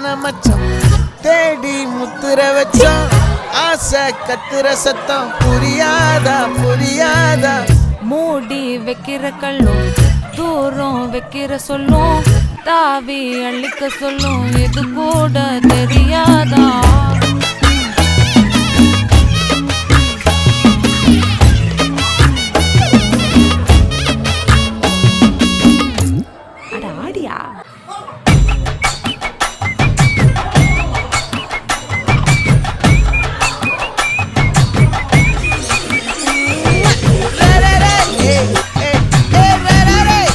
தான மச்சம் தேடி முத்துற வச்சோம் ஆசை கத்துற சத்தம் புரியாதா புரியாதா மூடி வைக்கிற கல்லும் தூரம் வைக்கிற சொல்லும் தாவி அள்ளிக்க சொல்லும் இது கூட தெரியாதா